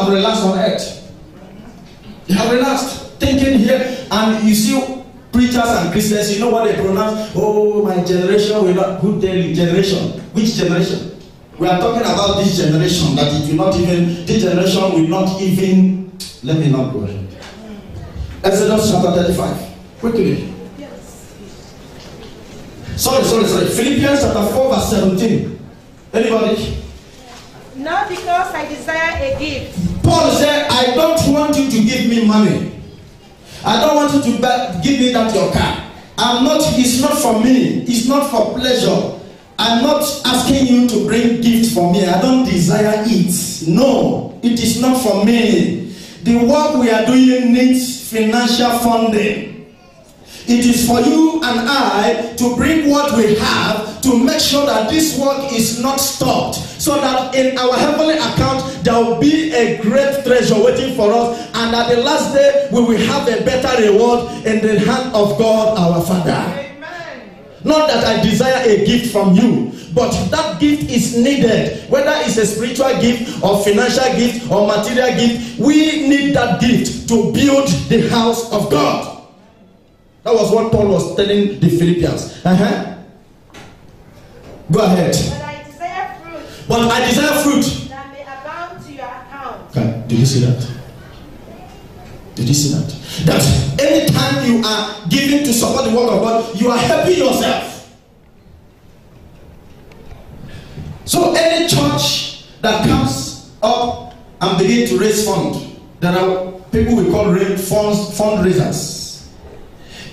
have relaxed on earth. They have relaxed. Thinking here, and you see preachers and Christians, you know what they pronounce? Oh, my generation will not. Who tell you generation? Which generation? We are talking about this generation that it will not even, this generation will not even, let me not go ahead. Exodus chapter 35. Quickly. Yes. Sorry. Philippians chapter 4 verse 17. Anybody? Not because I desire a gift. Paul said, I don't want you to give me money. I don't want you to give me that your car. It's not for me. It's not for pleasure. I'm not asking you to bring gifts for me. I don't desire it. No, it is not for me. The work we are doing needs financial funding. It is for you and I to bring what we have to make sure that this work is not stopped, so that in our heavenly account there will be a great treasure waiting for us, and at the last day we will have a better reward in the hand of God our Father. Amen. Not that I desire a gift from you, but that gift is needed, whether it's a spiritual gift or financial gift or material gift. We need that gift to build the house of God. That was what Paul was telling the Philippians. Go ahead. But I desire fruit that may abound to your account. Okay. Did you see that? Did you see that? That anytime you are giving to support the work of God, you are helping yourself. So any church that comes up and begin to raise funds, there are people we call fundraisers.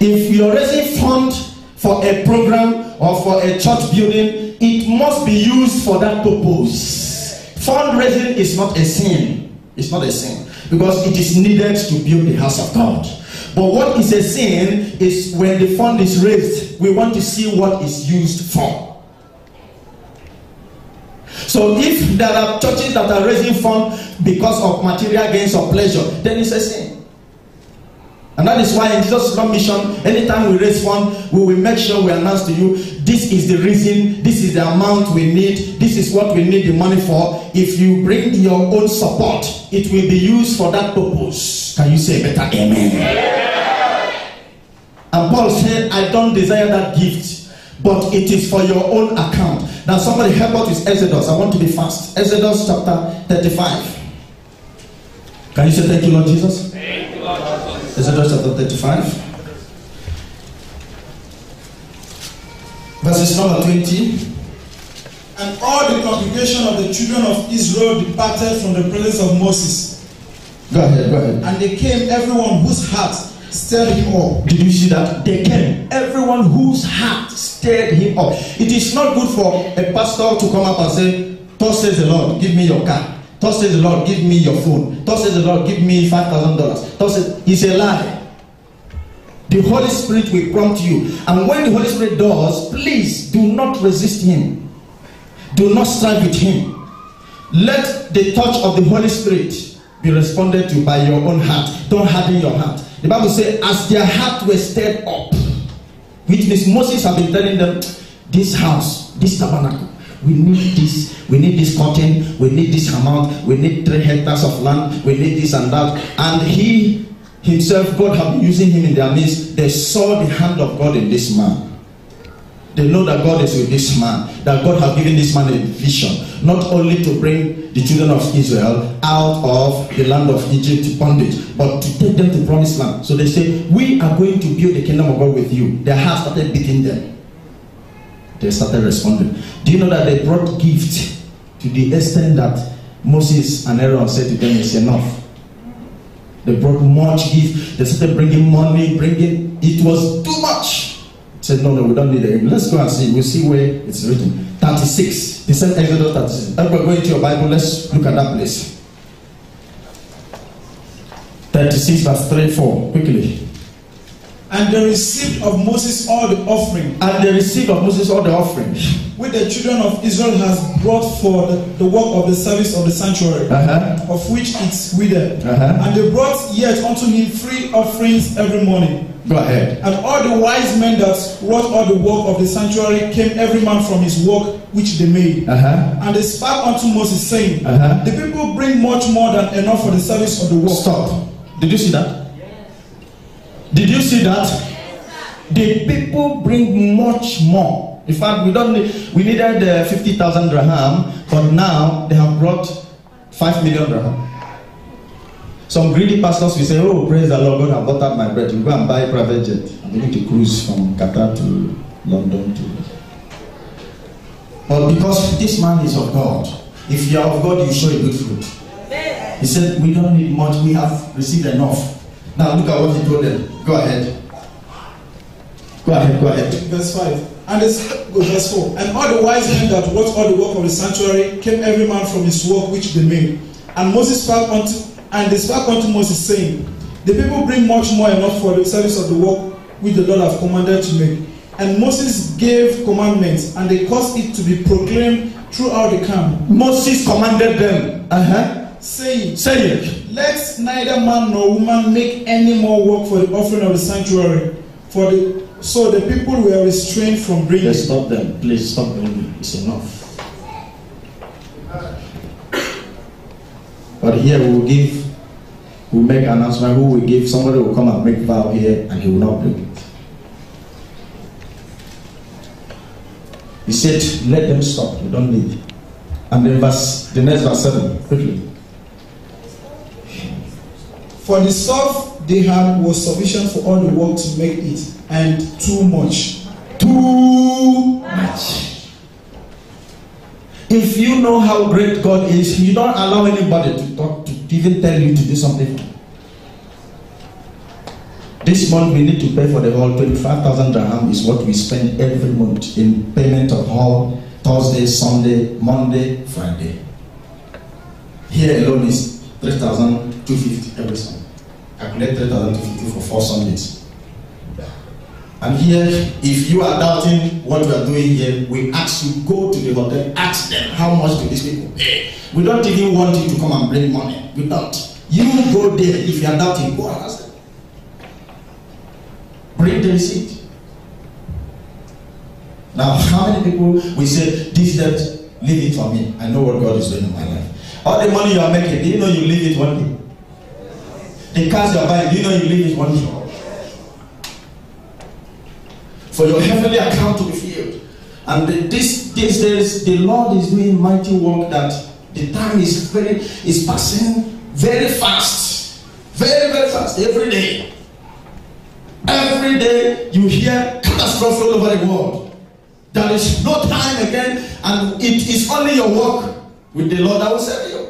If you are raising funds for a program or for a church building, it must be used for that purpose. Fundraising is not a sin. It's not a sin, because it is needed to build the house of God. But what is a sin is when the fund is raised, we want to see what is used for. So if there are churches that are raising funds because of material gains or pleasure, then it's a sin. And that is why in Jesus' mission, anytime we raise funds, we will make sure we announce to you, this is the reason, this is the amount we need, this is what we need the money for. If you bring your own support, it will be used for that purpose. Can you say better amen? Yeah. And Paul said, I don't desire that gift, but it is for your own account. Now somebody help out with Exodus. I want to be fast. Exodus chapter 35. Can you say thank you, Lord Jesus? Thank you, Lord Jesus. Exodus chapter 35. Verses number 20. And all the congregation of the children of Israel departed from the presence of Moses. Go ahead. And they came, everyone whose heart stirred him up. Did you see that? They came, everyone whose heart stirred him up. It is not good for a pastor to come up and say, thus says the Lord, give me your car. Thus says the Lord, give me your phone. Thus says the Lord, give me $5,000. It's a lie. The Holy Spirit will prompt you. And when the Holy Spirit does, please do not resist him. Do not strive with him. Let the touch of the Holy Spirit be responded to by your own heart. Don't harden your heart. The Bible says, as their heart was stirred up, which means Moses had been telling them, this house, this tabernacle, we need this curtain, we need this amount, we need 3 hectares of land, we need this and that. And he himself, God had been using him in their midst. They saw the hand of God in this man. They know that God is with this man, that God has given this man a vision, not only to bring the children of Israel out of the land of Egypt bondage, but to take them to promised land. So they say, we are going to build the kingdom of God with you. Their heart started beating them. They started responding. Do you know that they brought gift to the extent that Moses and Aaron said to them, it's enough. They brought much gift. They started bringing money, it was too much. Said, no, we don't need it. Let's go and see. We'll see where it's written. 36. He said Exodus 36. Everybody go into your Bible. Let's look at that place. 36 verse 3-4. Quickly. And they received of Moses all the offering, And they received of Moses all the offering. which the children of Israel has brought for the work of the service of the sanctuary, of which it's withered. And they brought yet unto him 3 offerings every morning. Go ahead. And all the wise men that wrought all the work of the sanctuary came every man from his work which they made. And they spake unto Moses, saying, The people bring much more than enough for the service of the work. Stop. Did you see that? Did you see that? The people bring much more. In fact, we needed 50,000 dirham, but now they have brought 5 million dirham. Some greedy pastors will say, oh, praise the Lord, God have bought out my bread. We go and buy a private jet. I'm going to cruise from Qatar to London. But because this man is of God, if you are of God, you show a good fruit. He said, we don't need much, we have received enough. Now look at what he told them. Go ahead. Go ahead. Verse 5. And verse 4. And all the wise men that wrought all the work of the sanctuary came every man from his work which they made. And they spake unto Moses, saying, The people bring much more enough for the service of the work which the Lord hath commanded to make. And Moses gave commandments, and they caused it to be proclaimed throughout the camp. Moses commanded them, saying, Let neither man nor woman make any more work for the offering of the sanctuary. So the people were restrained from bringing. Let's stop them. Please stop bringing. It's enough. But here we'll make an announcement. Who will give? Somebody will come and make vow here, and he will not bring it. He said, let them stop. We don't need. And then the next verse 7, quickly. For the stuff they had was sufficient for all the work to make it, and too much. Too much. If you know how great God is, you don't allow anybody to talk, to even tell you to do something. This month we need to pay for the hall. 25,000 dirham is what we spend every month in payment of hall. Thursday, Sunday, Monday, Friday. Here alone is 3,250 every Sunday. Calculate 3,250 for 4 Sundays. And here, if you are doubting what we are doing here, we ask you, go to the hotel, ask them how much do these people pay. We don't even want you to come and bring money. We don't. You go there. If you are doubting, go and ask them. Bring the receipt. Now, how many people we say, this debt, leave it for me. I know what God is doing in my life. All the money you are making, do you know you leave it one day? The cars you are buying, do you know you leave it one day? For your heavenly account to be filled. And these days, the Lord is doing mighty work that the time is passing very fast. Very, very fast. Every day. Every day you hear catastrophe all over the world. There is no time again, and it is only your work with the Lord that will save you.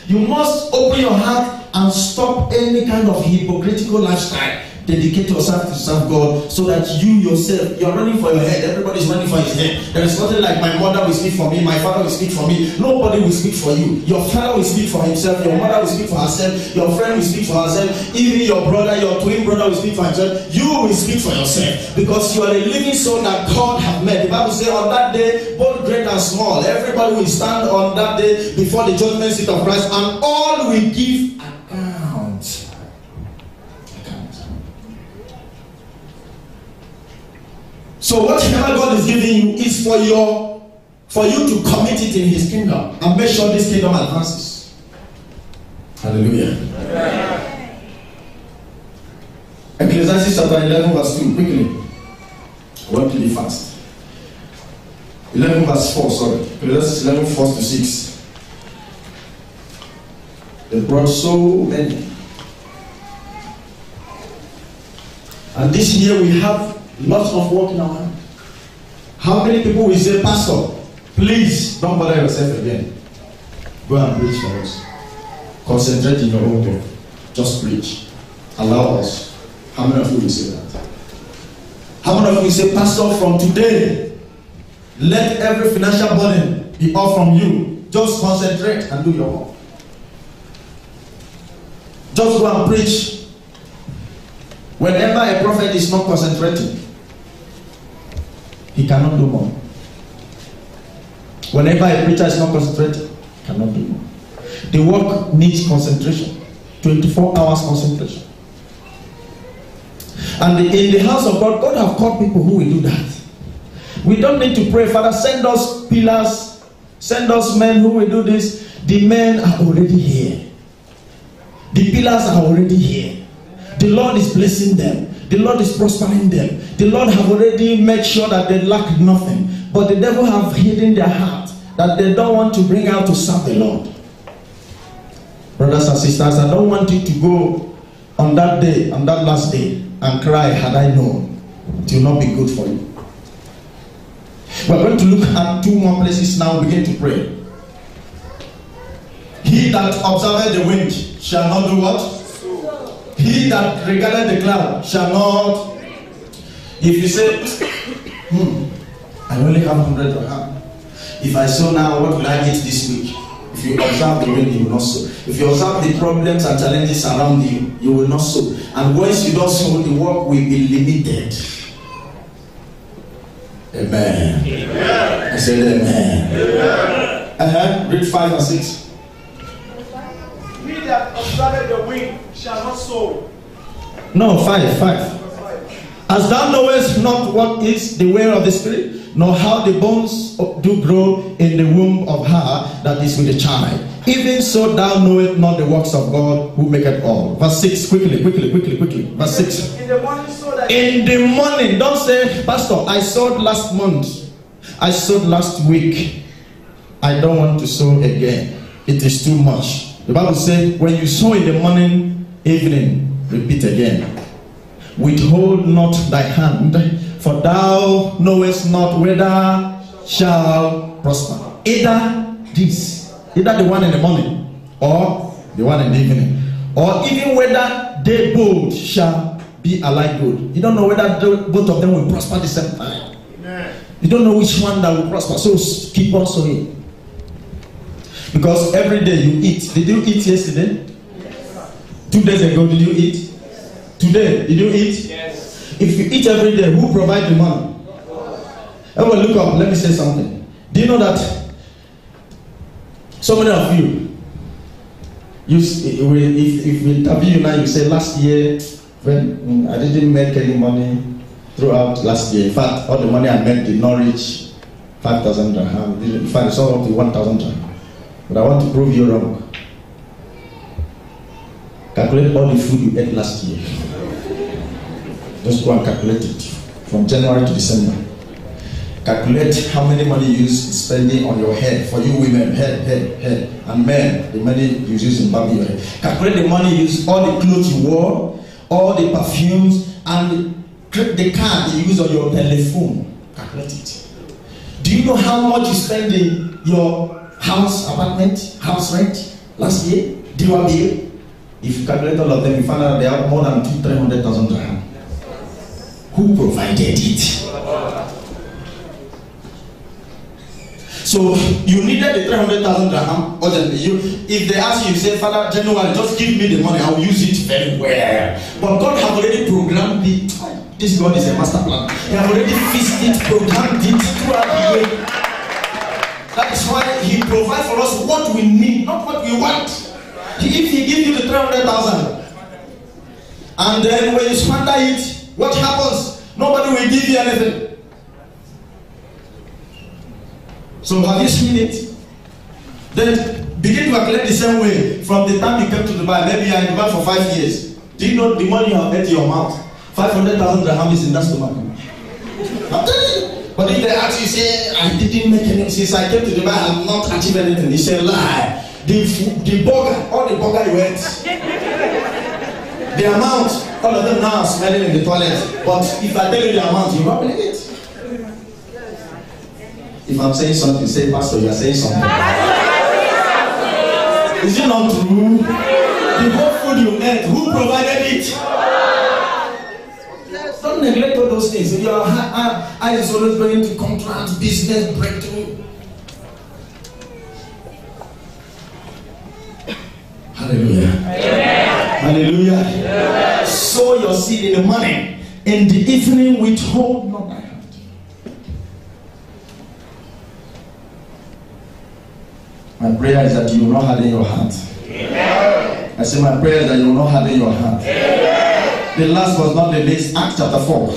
You must open your heart and stop any kind of hypocritical lifestyle. Dedicate yourself to serve God, so that you yourself, you're running for your head. Everybody's running for his head. There is nothing like my mother will speak for me, my father will speak for me. Nobody will speak for you. Your father will speak for himself, your mother will speak for herself, your friend will speak for herself, even your brother, your twin brother will speak for himself. You will speak for yourself, because you are a living soul that God has made. The Bible says on that day, both great and small, everybody will stand on that day before the judgment seat of Christ, and all will give account. So whatever God is giving you is for you to commit it in his kingdom and make sure this kingdom advances. Hallelujah. Amen. Ecclesiastes chapter 11 verse 2, quickly. I want to be fast. 11 verse 4, sorry. Ecclesiastes 11 4 to 6. They brought so many. And this year we have lots of work in our hand. How many people will say, Pastor, please don't bother yourself again. Go and preach for us. Concentrate in your own work. Just preach. Allow us. How many of you will say that? How many of you will say, Pastor, from today, let every financial burden be off from you. Just concentrate and do your work. Just go and preach. Whenever a prophet is not concentrating, he cannot do more. Whenever a preacher is not concentrating, he cannot do more. The work needs concentration. 24 hours concentration. And in the house of God, God have called people who will do that. We don't need to pray, Father, send us pillars, send us men who will do this. The men are already here. The pillars are already here. The Lord is blessing them. The Lord is prospering them. The Lord have already made sure that they lack nothing. But the devil have hidden their heart that they don't want to bring out to serve the Lord. Brothers and sisters, I don't want you to go on that day, on that last day, and cry, had I known. It will not be good for you. We're going to look at 2 more places now. Begin to pray. He that observeth the wind shall not do what? He that regardeth the cloud shall not. If you say, I only have 100 dirham. If I sow now, what will I get this week? If you observe the wind, you will not sow. If you observe the problems and challenges around you, you will not sow. And once you don't sow, the work will be limited. Amen. Amen. I said amen. Amen. Read 5 and 6. He that observeth the wind shall not sow. No, 5. As thou knowest not what is the way of the Spirit, nor how the bones do grow in the womb of her that is with the child, even so thou knowest not the works of God who maketh all. Verse 6, quickly. Verse 6. In the morning sow that. In the morning, don't say, Pastor, I sowed last month, I sowed last week, I don't want to sow again. It is too much. The Bible says, when you sow in the morning, evening, repeat again. Withhold not thy hand, for thou knowest not whether shall prosper. Either the one in the morning, or the one in the evening, or even whether they both shall be alike good. You don't know whether both of them will prosper at the same time. You don't know which one that will prosper. So keep on sowing. Because every day you eat. Did you eat yesterday? Yes. 2 days ago, did you eat? Today, did you eat? Yes. If you eat every day, who provides the money? Everyone look up, let me say something. Do you know that so many of you, if we interview you now, you say last year, when I didn't make any money throughout last year. In fact, all the money I made did not reach 5,000 dirham. In fact, it's all up to 1,000 dirham. But I want to prove you wrong. Calculate all the food you ate last year. Just go and calculate it from January to December. Calculate how many money you use spending on your head. For you women, head. And men, the money you use in barbing your head. Calculate the money you use, all the clothes you wore, all the perfumes, and the card you use on your telephone. Calculate it. Do you know how much you spend in your house, apartment, house rent last year? Dewa bill? If you calculate all of them, you find out they have more than 300,000 dirham. Who provided it? So you needed the 300,000 dirham. If they ask you, say, Father, January, just give me the money, I will use it very well. But God have already programmed it. This God is a master plan. He have already fixed it, programmed it throughout the year. That is why He provides for us what we need, not what we want. If He gives you the 300,000, and then when you squander it, what happens? Nobody will give you anything. So have you seen it? Then begin to calculate the same way from the time you came to Dubai. Maybe you are in Dubai for 5 years. Do you know the money you have ate in your mouth? 500,000 dirham is in that stomach. I'm telling you. But if they ask you, say, I didn't make anything since I came to Dubai, I have not achieved anything. You say, lie. The burger, all the burger you ate, the amount, all of them now are smelling in the toilet. But if I tell you the amount, you won't believe it. If I'm saying something, say, Pastor, you are saying something. Is it not true? The whole food you ate, who provided it? Don't neglect all those things. Your eye is always going to contract, business, breakthrough. Hallelujah. Amen. Hallelujah. Amen. Sow your seed in the morning. In the evening, withhold not thy hand. My prayer is that you will not harden your heart. Amen. I say my prayer is that you will not harden your heart. Amen. The last was not the least, Acts chapter 4.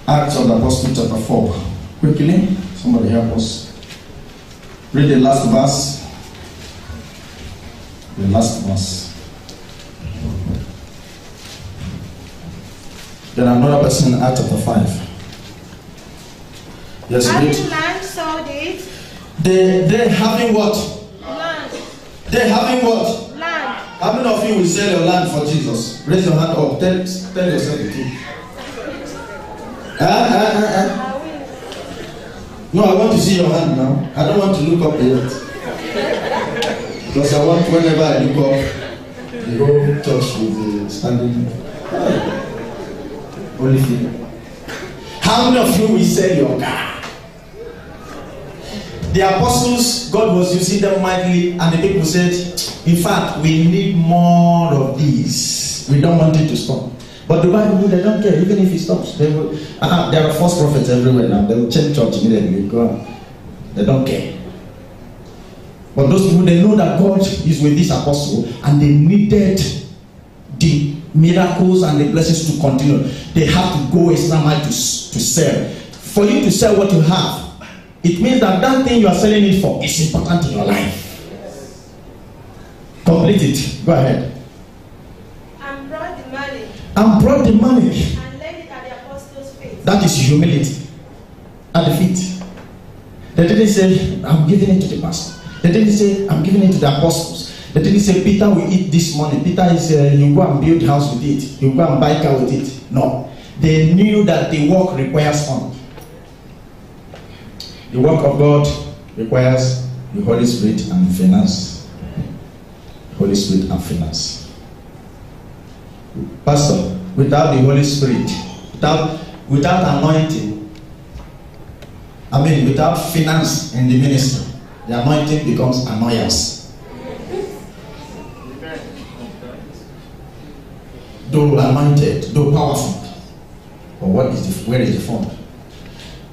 Acts of the Apostle chapter 4. Quickly, somebody help us. Read the last verse. The last verse. Then another person in Acts chapter 5. Yes, having land sold it. They having what? Land. They having what? Land. How many of you will sell your land for Jesus? Raise your hand up. Tell yourself the truth. No, I want to see your hand now. I don't want to look up yet. Because I want whenever I look up, the whole church will be standing. Only few. How many of you will sell your car? The apostles, God was using them mightily, and the people said, in fact, we need more of these. We don't want it to stop. But the Bible, they don't care. Even if it stops, they will. There are false prophets everywhere now. They will change church immediately. Go on. They don't care. But those people, they know that God is with this apostle, and they needed the miracles and the blessings to continue. They have to go extra mile to sell. For you to sell what you have, it means that that thing you are selling it for is important in your life. Complete it. Go ahead. And brought the money. And brought the money. And laid it at the apostles' feet. That is humility. At the feet. They didn't say, I'm giving it to the pastor. They didn't say, I'm giving it to the apostles. They didn't say, Peter will eat this money. Peter is, you go and build house with it. You go and buy car with it. No. They knew that the work requires fund. The work of God requires the Holy Spirit and finance. Holy Spirit and finance. Pastor, without the Holy Spirit, without anointing, without finance in the ministry, the anointing becomes annoyance. Though anointed, though powerful, but where is the fund?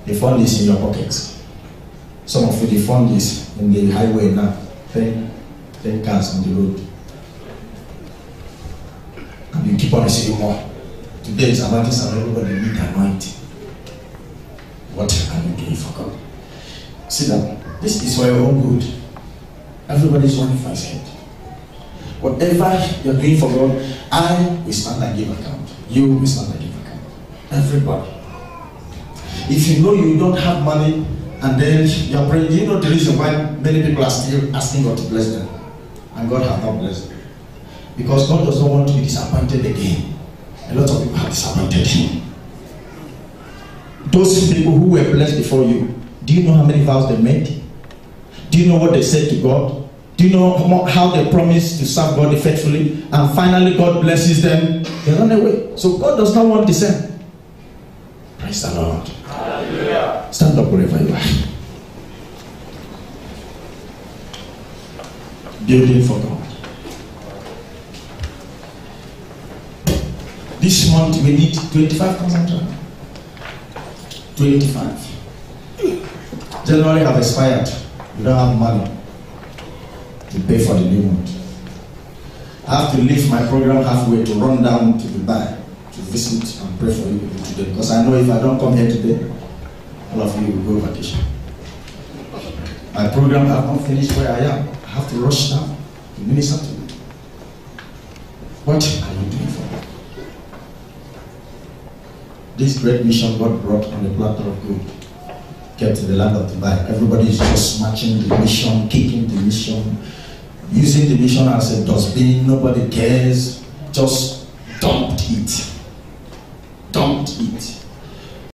The fund is in your pockets. Some of you, the fund is in the highway now. 10 cars on the road. And you keep on receiving more. Today is about this and everybody need anointing. What are you doing for God? See that this is for your own good. Everybody's running for his head. Whatever you're doing for God, I will stand and give account. You will stand and give account. Everybody. If you know you don't have money and then you're praying, do you know the reason why many people are still asking God to bless them? And God has not blessed them. Because God does not want to be disappointed again. A lot of people have disappointed Him. Those people who were blessed before you, do you know how many vows they made? Do you know what they said to God? Do you know how they promised to serve God effectively? And finally God blesses them. They run away. So God does not want the same. Praise the Lord. Hallelujah. Stand up wherever you are. Building for God. This month we need 25,000. 25. January have expired. You don't have money to pay for the new month. I have to leave my program halfway to run down to Dubai to visit and pray for you people today, because I know if I don't come here today, all of you will go vacation. My program has not finished where I am. I have to rush down to minister to you. What are you doing for me? This great mission God brought on the platter of gold, kept in the land of Dubai. Everybody is just matching the mission, kicking the mission, using the mission as a dustbin. Nobody cares. Just dumped it. Dumped it.